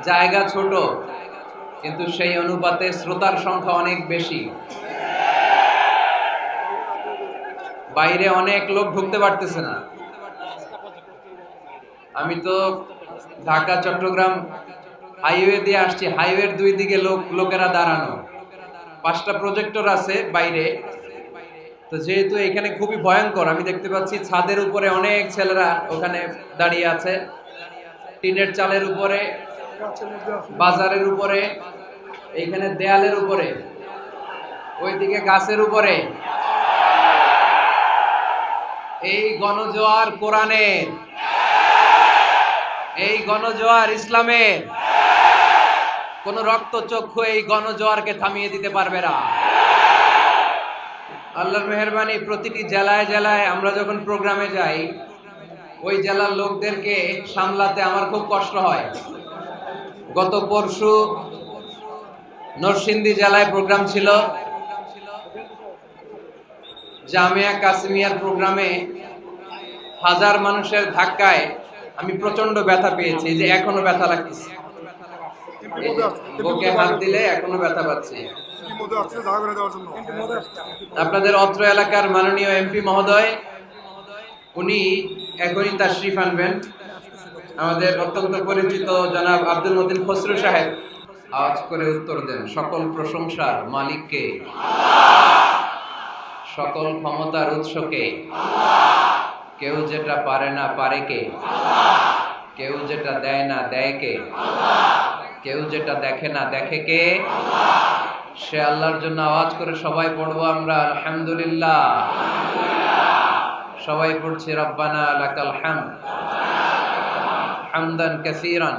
জায়গা ছোট, কিন্তু সেই অনুপাতে শ্রোতার সংখ্যা অনেক বেশি। বাইরে অনেক লোক ঢুকতে পারতেছে না। আমি তো ঢাকা চট্টগ্রাম হাইওয়ে দিয়ে আসছি, হাইওয়ের দুই দিকে লোকেরা দাঁড়ানো, 5টা প্রজেক্টর আছে বাইরে। তো যেহেতু এখানে খুবই ভয়ঙ্কর, আমি দেখতে পাচ্ছি ছাদের উপরে অনেক ছেলেরা ওখানে দাঁড়িয়ে আছে, টিনের চালের উপরে, বাজারের উপরে, এইখানে দেয়ালের উপরে, ওইদিকে গাছের উপরে। এই গণজোয়ার কোরআনের, এই গণজোয়ার ইসলামের। কোন রক্তচক্ষু এই গণজোয়ারকে থামিয়ে দিতে পারবে না। আল্লাহর মেহেরবানি, প্রতিটি জেলায় জেলায় আমরা যখন প্রোগ্রামে যাই, ওই জেলার লোকদেরকে সামলাতে আমার খুব কষ্ট হয়। গত পরশু নরসিংদী জেলায় প্রোগ্রাম ছিল, জামিয়া কাসিমিয়ার প্রোগ্রামে হাজার মানুষের ধাক্কায় আমি প্রচন্ড ব্যথা পেয়েছি, যে এখনো ব্যথা লাগতেছে, বুকে হাত দিলে এখনো ব্যথা পাচ্ছি। আপনাদের অত্র এলাকার মাননীয় এমপি মহোদয়, উনি এখনই তাশরিফ আনবেন। আমাদের অত্যন্ত পরিচিত জনাব আব্দুল মতিন খসরু সাহেব আওয়াজ করে উত্তর দেন, সকল প্রশংসার মালিককে, সকল ক্ষমতার উৎসকে, কেউ যেটা পারে না পারে কে, কেউ যেটা দেয় না দেয় কে, কেউ যেটা দেখে না দেখে কে, সে আল্লাহর জন্য আওয়াজ করে সবাই পড়বো আমরা আলহামদুলিল্লাহ। সবাই পড়ছি রব্বানা লাকাল হামদ হামদান কাসীরান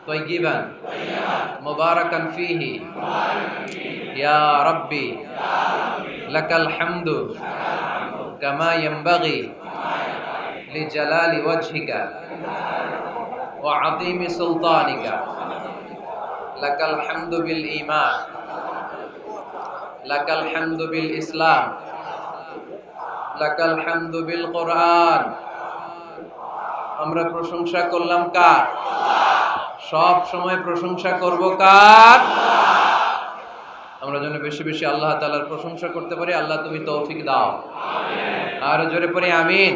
তাইয়িবান মুবারাকান ফীহি ইয়া রাব্বি লাকাল হামদু কামা ইয়ানবাগি লিজালালি ওয়াজহিকা ওয়া আযীমি সুলতানিকা। লাকাল হামদু বিল ঈমান, লাকাল হামদু বিল ইসলাম, লাকাল হামদু বিল কোরআন। আমরা প্রশংসা করলাম কার? সব সময় প্রশংসা করব কার? আমরা যেন বেশি বেশি আল্লাহ তাআলার প্রশংসা করতে পারি। আল্লাহ তুমি তৌফিক দাও। আর জোরে পড়ি আমিন।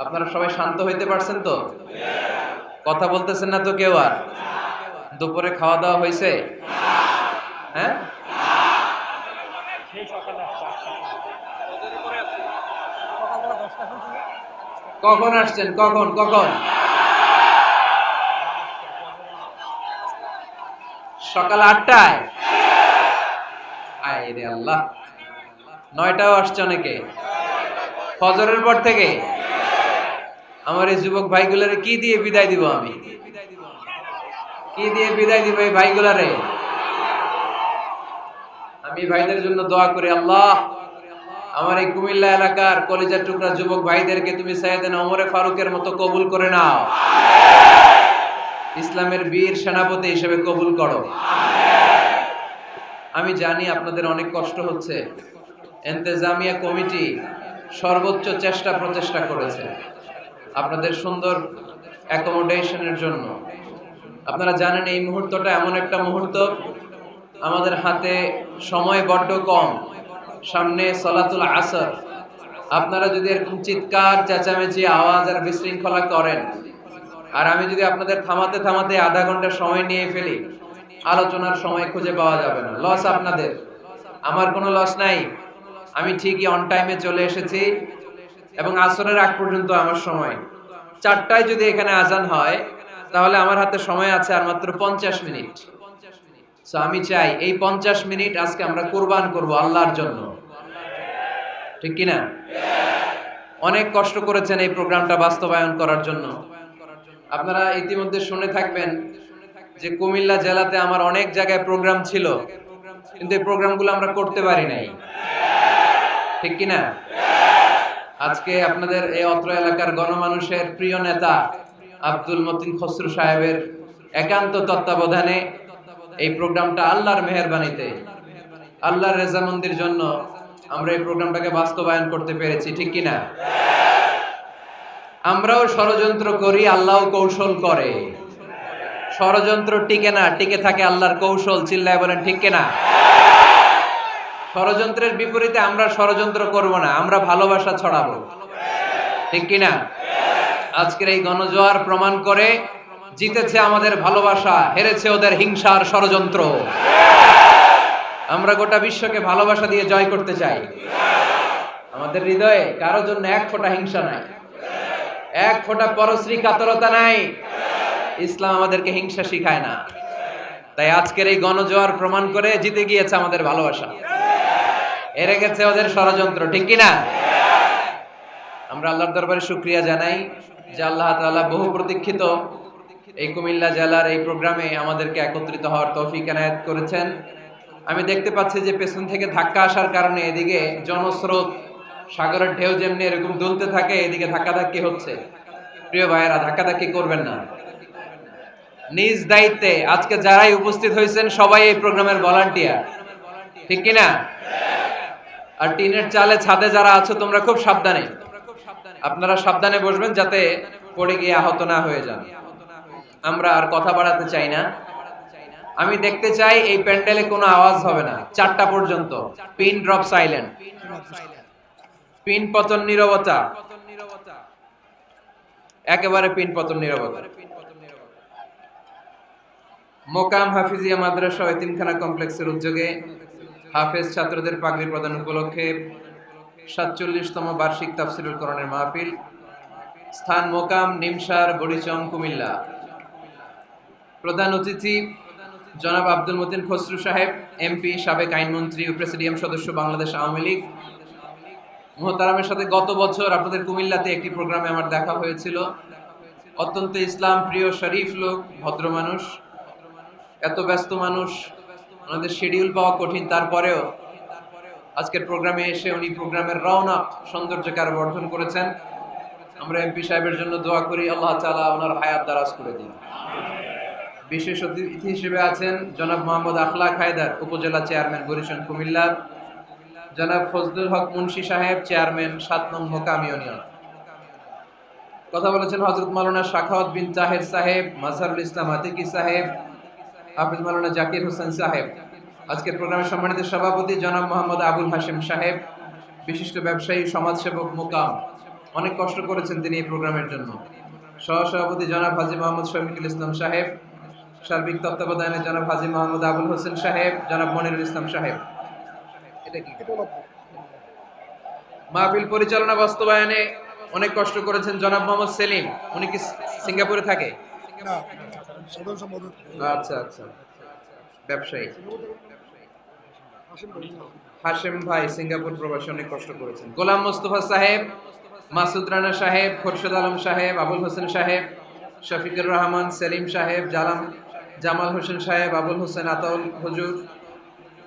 আপনারা সবাই শান্ত হইতে পারছেন তো? কথা বলতেছেন না তো কেউ? আর দুপুরে খাওয়া দাওয়া হয়েছে? হ্যাঁ, কখন আসছেন? কখন কখন? সকাল 8টায়? আয় রে আল্লাহ, 9টাও আসছে অনেকে ফজরের পর থেকে। আমার এই যুবক ভাইগুলারে কি দিয়ে বিদায় দিব? আমি কি দিয়ে বিদায় দিব এই ভাইগুলারে? আমি ভাইদের জন্য দোয়া করি, আল্লাহ আমার এই কুমিল্লা এলাকার কলিজার টুকরা যুবক ভাইদেরকে তুমি সাইয়েদনা ওমরে ফারুকের মতো কবুল করে নাও, ইসলামের বীর সেনাপতি হিসেবে কবুল করো। আমি জানি আপনাদের অনেক কষ্ট হচ্ছে। ইন্তেজামিয়া কমিটি সর্বোচ্চ চেষ্টা প্রচেষ্টা করেছে আপনাদের সুন্দর অ্যাকোমোডেশনের জন্য। আপনারা জানেন এই মুহূর্তটা এমন একটা মুহূর্ত, আমাদের হাতে সময় বড্ড কম, সামনে সলাতুল আসর। আপনারা যদি এরকম চিৎকার চেঁচামেচি আওয়াজ আর বিশৃঙ্খলা করেন, আর আমি যদি আপনাদের থামাতে থামাতে আধা ঘন্টা সময় নিয়ে ফেলি, আলোচনার সময় খুঁজে পাওয়া যাবে না। লস আপনাদের, আমার কোনো লস নাই। আমি ঠিকই অন টাইমে চলে এসেছি এবং আসরের আগ পর্যন্ত আমার সময়। 4টায় যদি এখানে আজান হয়, তাহলে আমার হাতে সময় আছে আর মাত্র 50 মিনিট। সো আমি চাই এই 50 মিনিট আজকে আমরা কুরবান করব আল্লাহর জন্য, ঠিক কিনা? অনেক কষ্ট করেছেন এই প্রোগ্রামটা বাস্তবায়ন করার জন্য। আপনারা ইতিমধ্যে শুনে থাকবেন যে কুমিল্লা জেলাতে আমার অনেক জায়গায় প্রোগ্রাম ছিল, কিন্তু এই প্রোগ্রামগুলো আমরা করতে পারি নাই, ঠিক কিনা? আজকে আপনাদের এই অত্র এলাকার গণমানুষের প্রিয় নেতা আব্দুল মতিন খসরু সাহেবের একান্ত তত্ত্বাবধানে এই প্রোগ্রামটা আল্লাহর মেহেরবানিতে, আল্লাহর রেজামন্দির জন্য আমরা এই প্রোগ্রামটাকে বাস্তবায়ন করতে পেরেছি, ঠিক কিনা? আমরাও ষড়যন্ত্র করি, আল্লাহও কৌশল করে। ষড়যন্ত্র টিকে না, টিকে থাকে আল্লাহর কৌশল। চিল্লায় বলেন ঠিক কিনা? ষড়যন্ত্রের বিপরীতে আমরা ষড়যন্ত্র করব না, আমরা ভালোবাসা ছড়াবো। ঠিক কিনা? আজকের এই গণজোয়ার প্রমাণ করে জিতেছে আমাদের ভালোবাসা, হেরেছে ওদের হিংসার ষড়যন্ত্র। আমরা গোটা বিশ্বকে ভালোবাসা দিয়ে জয় করতে চাই। আমাদের হৃদয়ে কারোর জন্য এক ফোঁটা হিংসা নাই, এক ফোঁটা পরশ্রী কাতরতা নাই। ইসলাম আমাদেরকে হিংসা শিখায় না। তাই আজকের এই গণজোয়ার প্রমাণ করে জিতে গিয়েছে আমাদের ভালোবাসা, হেরে গেছে ওদের ষড়যন্ত্র। ঠিক কিনা? আমরা আল্লাহর দরবারে শুকরিয়া জানাই যে আল্লাহ তাআলা বহু প্রতীক্ষিত এই কুমিল্লা জেলার এই প্রোগ্রামে আমাদেরকে একত্রিত হওয়ার তৌফিক এনায়েত করেছেন। আমি দেখতে পাচ্ছি যে পেছন থেকে ধাক্কা আসার কারণে এদিকে জনস্রোত, সাগরের ঢেউ যেমনি এরকম দুলতে থাকে, এদিকে ধাক্কাধাক্কি হচ্ছে। প্রিয় ভাইয়েরা, ধাক্কাধাক্কি করবেন না। নিজ দায়িত্বে আজকে যারাই উপস্থিত হয়েছেন সবাই এই প্রোগ্রামের ভলান্টিয়ার। ঠিক কিনা? আর টিনের চালে ছাদে যারা আছো তোমরা খুব সাবধানে, আপনারা সাবধানে বসবেন যাতে পড়ে গিয়ে আহত না হয়ে যান। আমরা আর কথা বাড়াতে চাই না। আমি দেখতে চাই এই প্যান্ডেলে কোনো আওয়াজ হবে না 4টা পর্যন্ত। পিন ড্রপ সাইলেন্ট, পিন পতন নীরবতা, একেবারে পিন পতন নীরবতা। মোকাম হাফিজিয়া মাদ্রাসা ও এতিমখানা কমপ্লেক্সের উদ্যোগে হাফেজ ছাত্রদের পাগড়ি প্রদান উপলক্ষে 47তম বার্ষিক তাফসীরুল কোরআনের মাহফিল। স্থান মোকাম নিমসার বড়িচং কুমিল্লা। প্রধান অতিথি জনাব আব্দুল মতিন খসরু সাহেব, এমপি, সাবেক আইনমন্ত্রী ও প্রেসিডিয়াম সদস্য, বাংলাদেশ আওয়ামী লীগ। মুহতারামের সাথে গত বছর আপনাদের কুমিল্লাতে একটি প্রোগ্রামে আমার দেখা হয়েছিল। অত্যন্ত ইসলাম প্রিয়, শরীফ লোক, ভদ্র মানুষ। এত ব্যস্ত মানুষ, ওনাদের শিডিউল পাওয়া কঠিন, তারপরেও আজকের প্রোগ্রামে এসে উনি প্রোগ্রামের রওনাক সৌন্দর্যকে আরো বর্ধন করেছেন। আমরা এমপি সাহেবের জন্য দোয়া করি, আল্লাহ তাআলা ওনার হায়াত দারাজ করে দিন। বিশেষ অতিথি হিসেবে আছেন জনাব মোহাম্মদ আখলাক হায়দার, উপজেলা চেয়ারম্যান, বরিশাল কুমিল্লা। জনাব ফজলুল হক মুন্সি সাহেব, চেয়ারম্যান, 7 নং মোকাম ইউনিয়ন। কথা বলেছেন হযরত মাওলানা শাখাওয়াত বিন তাহের সাহেব, মাজহারুল ইসলাম আতিকি সাহেব, হাফেজ মাওলানা জাকির হোসেন সাহেব। আজকের প্রোগ্রামের সম্মানিত সভাপতি জনাব মোহাম্মদ আবুল হাশেম সাহেব, বিশিষ্ট ব্যবসায়ী, সমাজসেবক, মোকাম। অনেক কষ্ট করেছেন তিনি এই প্রোগ্রামের জন্য। সহসভাপতি জনাব হাজী মোহাম্মদ শফিকুল ইসলাম সাহেব, সার্বিক তত্ত্বাবধানে জনাব হাজী মোহাম্মদ আবুল হোসেন সাহেব, জনাব মনিরুল ইসলাম সাহেব। এটা কি মাহফিল পরিচালনা বাস্তবায়নে অনেক কষ্ট করেছেন জনাব মোহাম্মদ সেলিম। উনি কি সিঙ্গাপুরে থাকে? আচ্ছা আচ্ছা, ব্যবসায়ী। হাশেম ভাই সিঙ্গাপুর প্রবাসী, অনেক কষ্ট করেছেন। গোলাম মোস্তফা সাহেব, মাসুদ রানা সাহেব, খোরশেদ আলম সাহেব, আবুল হোসেন সাহেব, শফিকুর রহমান, সেলিম সাহেব, জামাল হোসেন সাহেব, আবুল হোসেন, আতাউল হুজুর।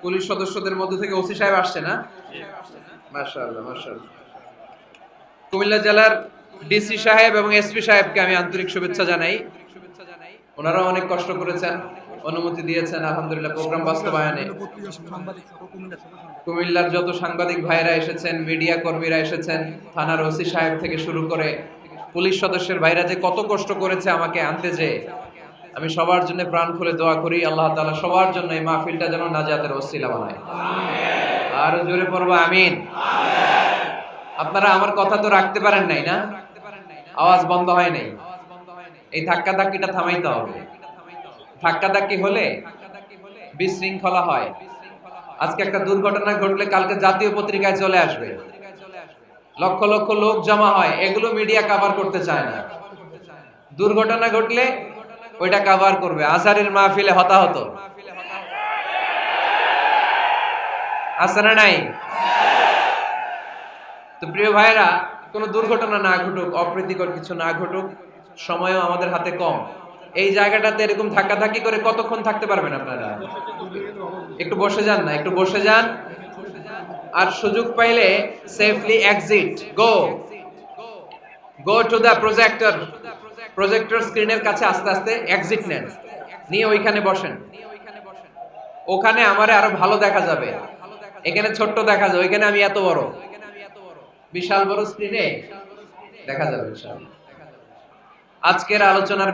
পুলিশ সদস্যদের মধ্যে থেকে ওসি সাহেব আসছে না? মাশাআল্লাহ মাশাআল্লাহ। কুমিল্লা জেলার ডিসি সাহেব এবং এসপি সাহেবকে আমি আন্তরিক শুভেচ্ছা জানাই। ওনারাও অনেক কষ্ট করেছেন, অনুমতি দিয়েছেন আলহামদুলিল্লাহ প্রোগ্রাম বাস্তবায়নে। কুমিল্লার যত সাংবাদিক ভাইরা এসেছেন, মিডিয়া কর্মীরা এসেছেন, থানার ওসি সাহেব থেকে শুরু করে পুলিশ সদস্যের ভাইরা যে কত কষ্ট করেছে আমাকে আনতে, যে আমি সবার জন্য প্রাণ খুলে দোয়া করি আল্লাহ তাআলা সবার জন্য এই মাহফিলটা যেন নাজাতের ওসিলা বানায়। আর জোরে পড়বো আমিন। আপনারা আমার কথা তো রাখতে পারেন নাই না? আওয়াজ বন্ধ হয় নাই। এই ধাক্কা ধাক্কিটা থামাইতে হবে। ধাক্কা ধাক্কি হলে বিশৃঙ্খলা হয়। আজকে একটা দুর্ঘটনা ঘটলে কালকে জাতীয় পত্রিকায় চলে আসবে, লক্ষ লক্ষ লোক জমা হয়, এগুলো মিডিয়া কভার করতে চায় না। দুর্ঘটনা ঘটলে ওইটা কভার করবে। আজহারের মাহফিলে হতাহত আছে না নাই? তো প্রিয় ভাইরা, কোনো দুর্ঘটনা না ঘটুক, অপ্রীতিকর কিছু না ঘটুক, সময়ও আমাদের হাতে কম। এই জায়গাটাতে এরকম ধাক্কাধাক্কি করে কতক্ষণ থাকতে পারবেন আপনারা? একটু বসে যান না, একটু বসে যান। আর সুযোগ পাইলে safely exit, go to the projector স্ক্রিনের কাছে আস্তে আস্তে এক্সিট নেন, নিয়ে ওইখানে বসেন। ওখানে আমারে আরো ভালো দেখা যাবে, এখানে ছোট্ট দেখা যাবে, ওইখানে আমি এত বড়, বিশাল বড় স্ক্রিনে দেখা যাবে ইনশাআল্লাহ। আজকের আলোচনার